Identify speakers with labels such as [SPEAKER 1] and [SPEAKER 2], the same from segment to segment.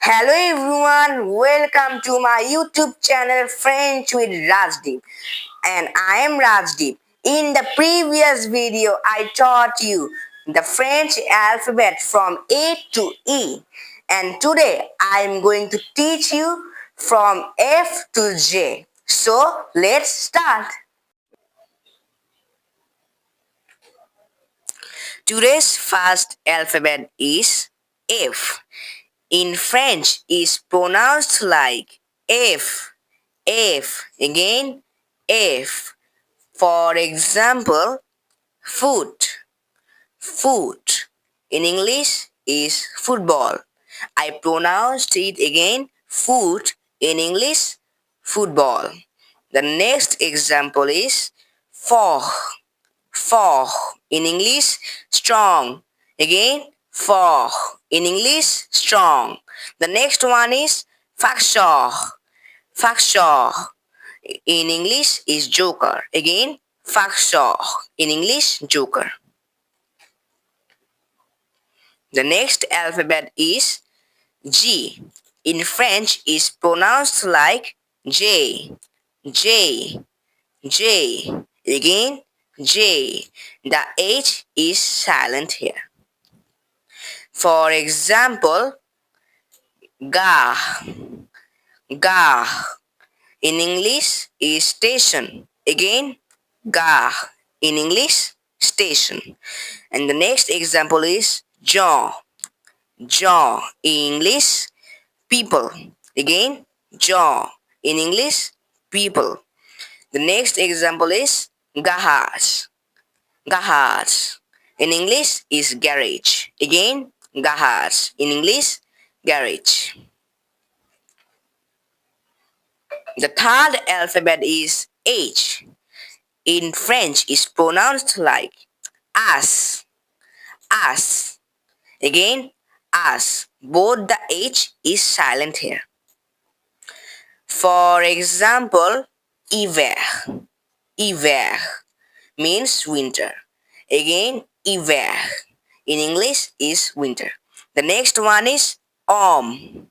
[SPEAKER 1] Hello everyone, welcome to my YouTube channel French with Rajdeep, and I am Rajdeep. In the previous video, I taught you the French alphabet from A to E, and today I am going to teach you from F to J. So let's start. Today's first alphabet is F. In French is pronounced like F, F, again F. For example, foot, foot. In English is football. I pronounced it again foot. In English, football. The next example is fort, fort. In English, strong. Again, fort. In English, strong. The next one is faction, faction. In English is joker. Again, faction. In English, joker. The next alphabet is G. In French is pronounced like J, J, J. Again, J. The H is silent here. For example, gare, gare. In English is station. Again, gare. In English, station. And the next example is John, John. In English, people. Again, John. In English, people. The next example is garage, garage. In English is garage. Again, garage. In English, garage. The third alphabet is H. In French is pronounced like as, as. Again, as. Both the H is silent here. For example, hiver, hiver means winter. Again, hiver in English is winter. The next one is homme,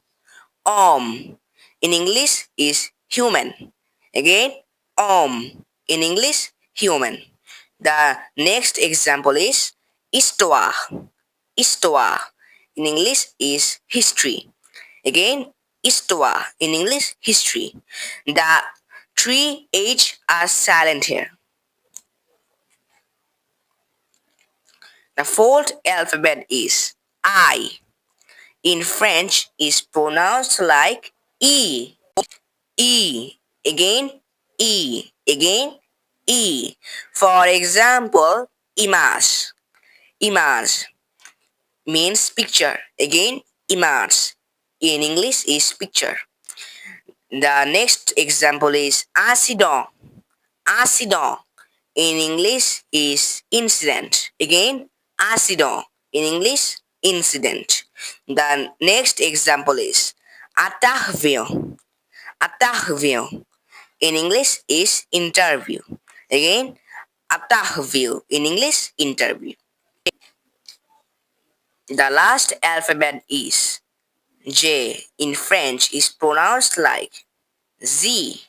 [SPEAKER 1] homme in English is human. Again, homme in English, human. The next example is histoire, histoire in English is history. Again, histoire in English, history. The three H are silent here. The fourth alphabet is I. In French is pronounced like E. E. Again, E. Again, E. For example, image. Image means picture. Again, image in English is picture. The next example is accident. Accident in English is incident. Again, accident in English, incident. The next example is interview. Interview in English is interview. Again, interview in English, interview. The last alphabet is J. In French is pronounced like Z,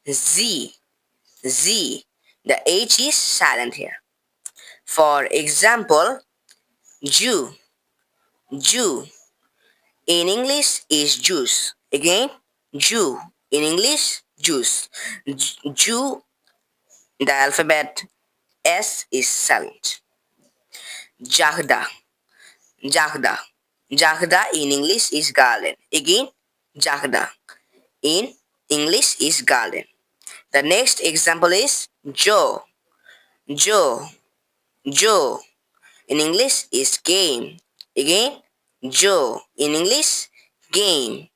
[SPEAKER 1] Z, Z. The H is silent here. For example, Jew, Jew. In English is juice. Again, Jew. In English, juice. Jew, the alphabet S is silent. Jahda, Jahda. Jahda in English is garden. Again, Jahda. In English is garden. The next example is Joe, Joe, Joe. In English is game. Again, Joe. In English, game.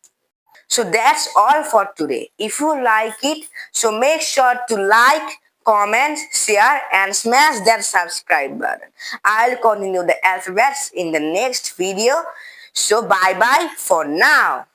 [SPEAKER 1] So that's all for today. If you like it, so make sure to like, comment, share and smash that subscribe button. I'll continue the alphabets in the next video. So bye bye for now.